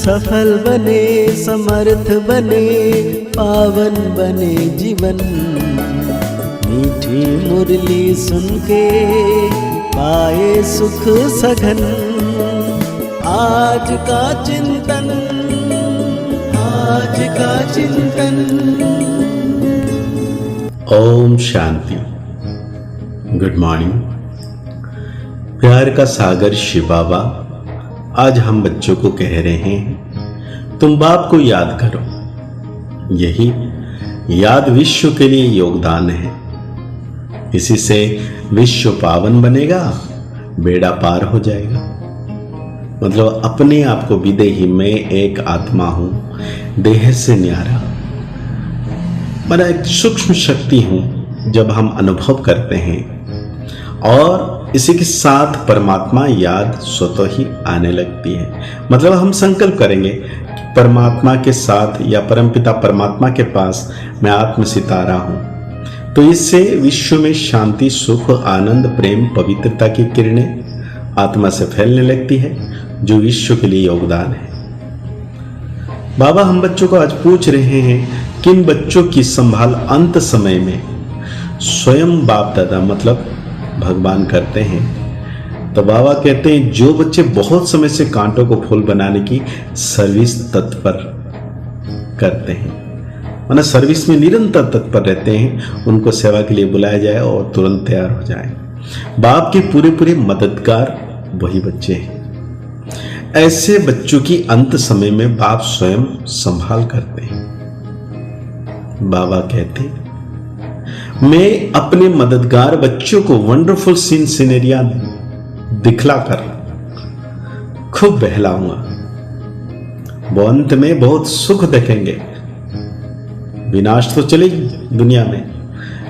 सफल बने, समर्थ बने, पावन बने जीवन। मीठी मुरली सुन के पाए सुख सघन। आज का चिंतन, आज का चिंतन। ओम शांति। Good morning. प्यार का सागर शिव बाबा आज हम बच्चों को कह रहे हैं, तुम बाप को याद करो। यही याद विश्व के लिए योगदान है। इसी से विश्व पावन बनेगा, बेड़ा पार हो जाएगा। मतलब अपने आप को विदेही, मैं एक आत्मा हूं, देह से न्यारा। मैं एक सूक्ष्म शक्ति हूं। जब हम अनुभव करते हैं और इसी के साथ परमात्मा याद स्वतः ही आने लगती है। मतलब हम संकल्प करेंगे कि परमात्मा के साथ या परमपिता परमात्मा के पास मैं आत्म सितारा हूं, तो इससे विश्व में शांति, सुख, आनंद, प्रेम, पवित्रता की किरणें आत्मा से फैलने लगती है, जो विश्व के लिए योगदान है। बाबा हम बच्चों को आज पूछ रहे हैं, किन बच्चों की संभाल अंत समय में स्वयं बाप दादा मतलब भगवान करते हैं। तो बाबा कहते हैं, जो बच्चे बहुत समय से कांटों को फूल बनाने की सर्विस तत्पर करते हैं, माना सर्विस में निरंतर तत्पर रहते हैं, उनको सेवा के लिए बुलाया जाए और तुरंत तैयार हो जाए। बाप के पूरे पूरे मददगार वही बच्चे हैं। ऐसे बच्चों की अंत समय में बाप स्वयं संभाल करते हैं। बाबा कहते हैं, मैं अपने मददगार बच्चों को वंडरफुल सीन सिनेरिया दिखलाकर खूब बहलाऊंगा। वो अंत में बहुत सुख देखेंगे। विनाश तो चलेगी दुनिया में,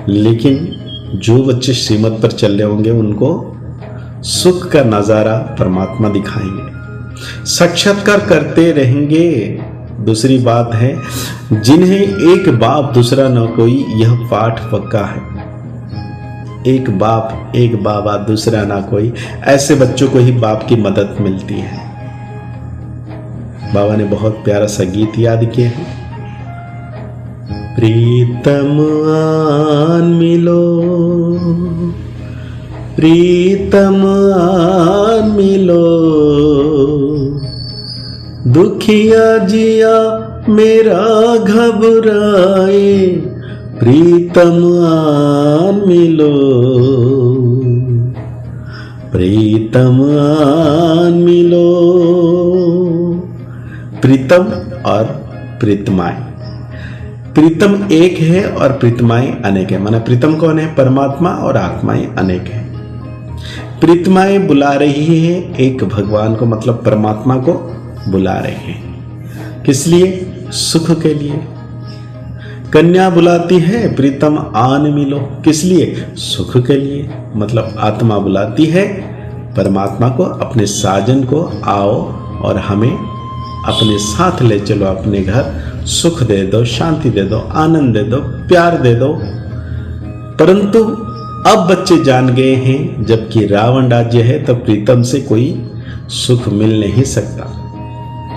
लेकिन जो बच्चे श्रीमत पर चल रहे होंगे उनको सुख का नजारा परमात्मा दिखाएंगे, साक्षात्कार करते रहेंगे। दूसरी बात है, जिन्हें एक बाप दूसरा न कोई, यह पाठ पक्का है। एक बाप एक बाबा दूसरा ना कोई, ऐसे बच्चों को ही बाप की मदद मिलती है। बाबा ने बहुत प्यारा सा गीत याद किया है, प्रीतम आन मिलो, प्रीतम आन मिलो, दुखिया जिया मेरा घबराए, प्रीतम आन मिलो, प्रीतम आन मिलो। प्रीतम और प्रीतमाएं, प्रीतम एक है और प्रीतमाएं अनेक है। माना प्रीतम कौन है? परमात्मा, और आत्माएं अनेक है। प्रीतमाएं बुला रही है एक भगवान को, मतलब परमात्मा को बुला रहे हैं। किस लिए? सुख के लिए। कन्या बुलाती है, प्रीतम आन मिलो, किस लिए? सुख के लिए। मतलब आत्मा बुलाती है परमात्मा को, अपने साजन को, आओ और हमें अपने साथ ले चलो अपने घर, सुख दे दो, शांति दे दो, आनंद दे दो, प्यार दे दो। परंतु अब बच्चे जान गए हैं, जबकि रावण राज्य है तो प्रीतम से कोई सुख मिल नहीं सकता।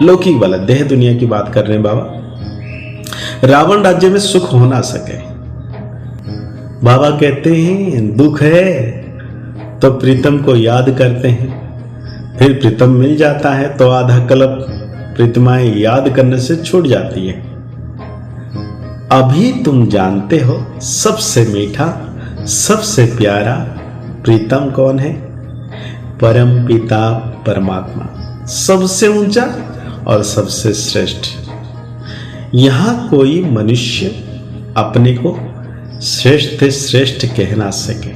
लौकिक वाला देह दुनिया की बात कर रहे हैं बाबा। रावण राज्य में सुख हो ना सके। बाबा कहते हैं, दुख है तो प्रीतम को याद करते हैं, फिर प्रीतम मिल जाता है तो आधा कल्प प्रीतमाएं याद करने से छूट जाती है। अभी तुम जानते हो सबसे मीठा, सबसे प्यारा प्रीतम कौन है? परम पिता परमात्मा, सबसे ऊंचा और सबसे श्रेष्ठ। यहां कोई मनुष्य अपने को श्रेष्ठ से श्रेष्ठ कह ना सके।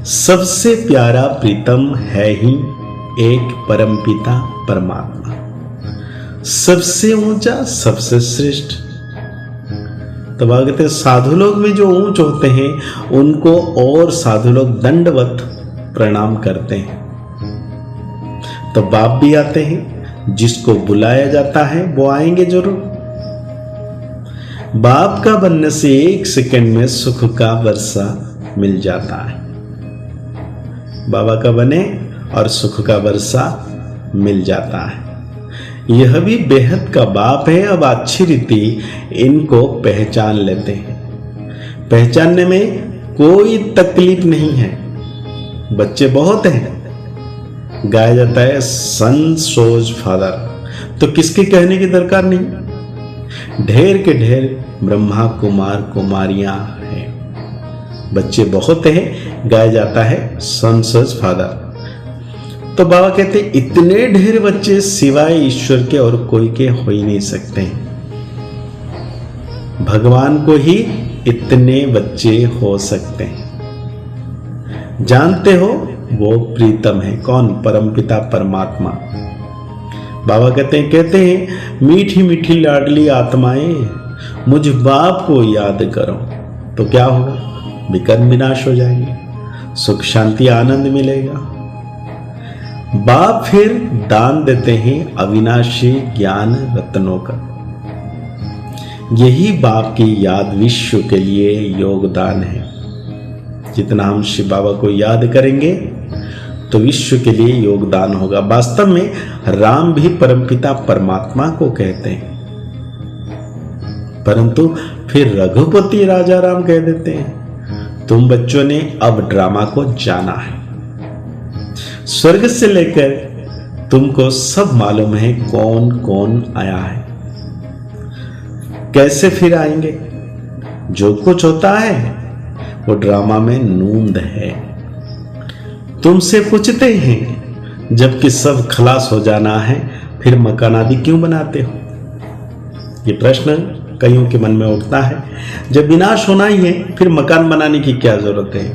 सबसे प्यारा प्रीतम है ही एक परम पिता परमात्मा, सबसे ऊंचा, सबसे श्रेष्ठ। तो कहते हैं, साधु लोग में जो ऊंच होते हैं उनको और साधु लोग दंडवत प्रणाम करते हैं। तो बाप भी आते हैं, जिसको बुलाया जाता है वो आएंगे जरूर। बाप का बनने से एक सेकंड में सुख का वर्षा मिल जाता है। बाबा का बने और सुख का वर्षा मिल जाता है। यह भी बेहद का बाप है। अब अच्छी रीति इनको पहचान लेते हैं। पहचानने में कोई तकलीफ नहीं है। बच्चे बहुत हैं। गाया जाता है सन सोज फादर, तो किसके कहने की दरकार नहीं। ढेर के ढेर ब्रह्मा कुमार कुमारियां हैं। बच्चे बहुत हैं। गाया जाता है सन सोज फादर। तो बाबा कहते इतने ढेर बच्चे सिवाय ईश्वर के और कोई के हो ही नहीं सकते हैं। भगवान को ही इतने बच्चे हो सकते हैं। जानते हो वो प्रीतम है कौन? परमपिता परमात्मा। बाबा कहते हैं मीठी मीठी लाडली आत्माएं मुझ बाप को याद करो, तो क्या होगा? विकर्म विनाश हो जाएंगे, सुख शांति आनंद मिलेगा। बाप फिर दान देते हैं अविनाशी ज्ञान रत्नों का। यही बाप की याद विश्व के लिए योगदान है। जितना हम शिव बाबा को याद करेंगे तो विश्व के लिए योगदान होगा। वास्तव में राम भी परमपिता परमात्मा को कहते हैं, परंतु फिर रघुपति राजा राम कह देते हैं। तुम बच्चों ने अब ड्रामा को जाना है। स्वर्ग से लेकर तुमको सब मालूम है कौन कौन आया है, कैसे फिर आएंगे। जो कुछ होता है वो ड्रामा में नूंद है। तुमसे पूछते हैं जबकि सब खलास हो जाना है, फिर मकान आदि क्यों बनाते हो? ये प्रश्न कईयों के मन में उठता है। जब विनाश होना ही है फिर मकान बनाने की क्या जरूरत है?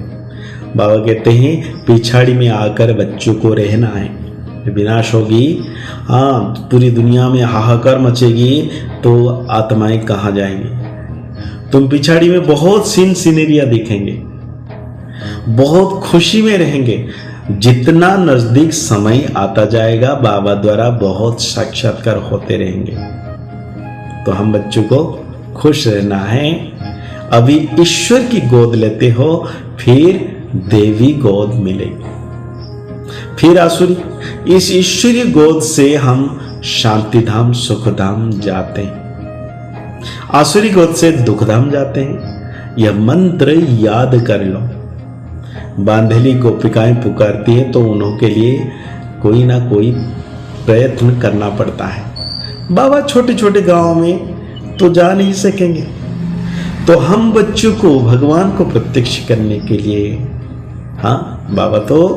बाबा कहते हैं पिछाड़ी में आकर बच्चों को रहना है। विनाश होगी, हाँ, पूरी दुनिया में हाहाकार मचेगी, तो आत्माएं कहाँ जाएंगी? तुम पिछाड़ी में बहुत सीन सीनरिया दिखेंगे, बहुत खुशी में रहेंगे। जितना नजदीक समय आता जाएगा बाबा द्वारा बहुत साक्षात्कार होते रहेंगे। तो हम बच्चों को खुश रहना है। अभी ईश्वर की गोद लेते हो, फिर देवी गोद मिलेगी, फिर आसुरी। इस ईश्वरीय गोद से हम शांति धाम सुख धाम जाते हैं, आसुरी गोद से दुख धाम जाते हैं। यह मंत्र याद कर लो। बांधेली गोपिकाएं पुकारती है तो उन्हों के लिए कोई ना कोई प्रयत्न करना पड़ता है। बाबा छोटे छोटे गांव में तो जा नहीं सकेंगे, तो हम बच्चों को भगवान को प्रत्यक्ष करने के लिए, हाँ, बाबा तो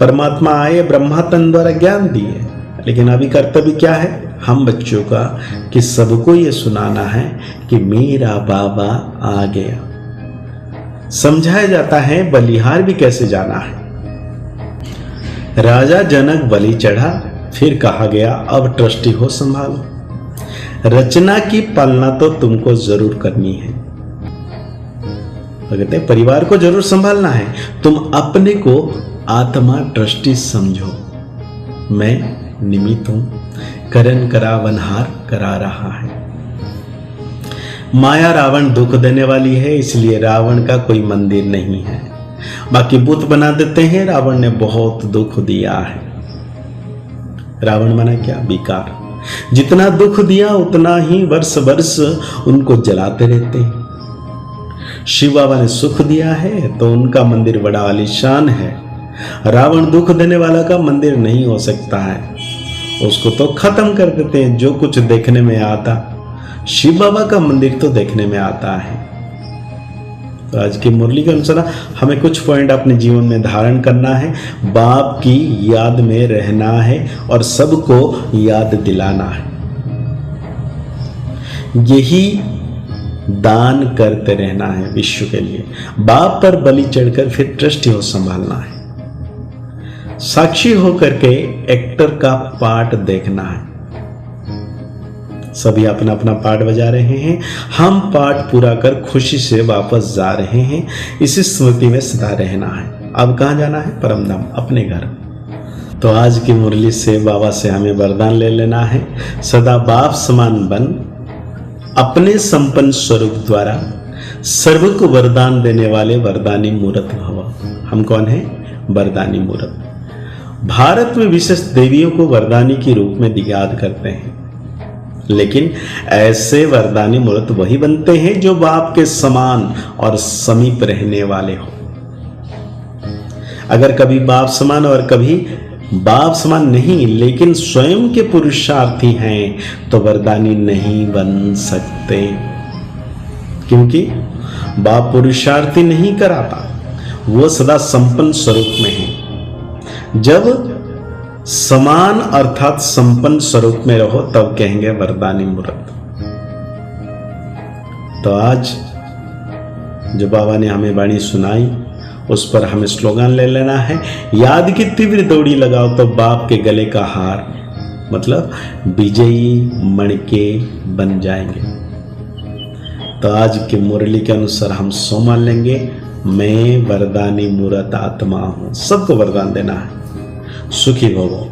परमात्मा आए, ब्रह्मा तन द्वारा ज्ञान दिए, लेकिन अभी कर्तव्य क्या है हम बच्चों का? कि सबको ये सुनाना है कि मेरा बाबा आ गया। समझाया जाता है बलिहार भी कैसे जाना है। राजा जनक बलि चढ़ा, फिर कहा गया अब ट्रस्टी हो संभालो। रचना की पालना तो तुमको जरूर करनी है। कहते हैं परिवार को जरूर संभालना है। तुम अपने को आत्मा ट्रस्टी समझो। मैं निमित्त हूं, करन करावनहार करा रहा है। माया रावण दुख देने वाली है, इसलिए रावण का कोई मंदिर नहीं है। बाकी बुत बना देते हैं। रावण ने बहुत दुख दिया है। रावण माना क्या? विकार। जितना दुख दिया उतना ही वर्ष वर्ष उनको जलाते रहते हैं। शिव बाबा ने सुख दिया है तो उनका मंदिर बड़ा आलीशान है। रावण दुख देने वाला का मंदिर नहीं हो सकता है, उसको तो खत्म कर देते हैं। जो कुछ देखने में आता, शिव बाबा का मंदिर तो देखने में आता है। तो आज की मुरली के अनुसार हमें कुछ पॉइंट अपने जीवन में धारण करना है। बाप की याद में रहना है और सबको याद दिलाना है। यही दान करते रहना है विश्व के लिए। बाप पर बलि चढ़कर फिर ट्रस्टी हो संभालना है। साक्षी होकर के एक्टर का पार्ट देखना है। सभी अपना अपना पार्ट बजा रहे हैं, हम पार्ट पूरा कर खुशी से वापस जा रहे हैं। इसी स्मृति में सदा रहना है। अब कहाँ जाना है? परम धाम, अपने घर। तो आज की मुरली से बाबा से हमें वरदान ले लेना है। सदा बाप समान बन, अपने संपन्न स्वरूप द्वारा सर्व को वरदान देने वाले वरदानी मूर्त भव। हम कौन है? वरदानी मूर्त। भारत में विशेष देवियों को वरदानी के रूप में याद करते हैं, लेकिन ऐसे वरदानी मूर्त वही बनते हैं जो बाप के समान और समीप रहने वाले हो। अगर कभी बाप समान और कभी बाप समान नहीं लेकिन स्वयं के पुरुषार्थी हैं तो वरदानी नहीं बन सकते, क्योंकि बाप पुरुषार्थी नहीं कराता, वो सदा संपन्न स्वरूप में है। जब समान अर्थात संपन्न स्वरूप में रहो तब कहेंगे वरदानी मूर्त। तो आज जो बाबा ने हमें वाणी सुनाई उस पर हमें स्लोगन ले लेना है, याद की तीव्र दौड़ी लगाओ तो बाप के गले का हार, मतलब विजयी मणके बन जाएंगे। तो आज की मुरली के अनुसार हम सोमान लेंगे, मैं वरदानी मूर्त आत्मा हूं। सबको वरदान देना है, सुखी भवो,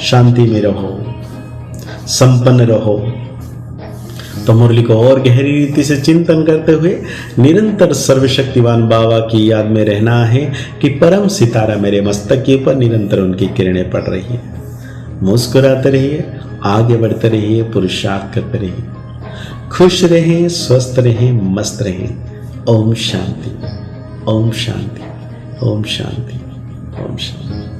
शांति में रहो, संपन्न रहो। तो मुरली को और गहरी रीति से चिंतन करते हुए निरंतर सर्वशक्तिवान बाबा की याद में रहना है कि परम सितारा मेरे मस्तक के ऊपर निरंतर उनकी किरणें पड़ रही है। मुस्कुराते रहिए, आगे बढ़ते रहिए, पुरुषार्थ करते रहिए, खुश रहें, स्वस्थ रहें, मस्त रहें। ओम शांति, ओम शांति, ओम शांति, ओम शांति।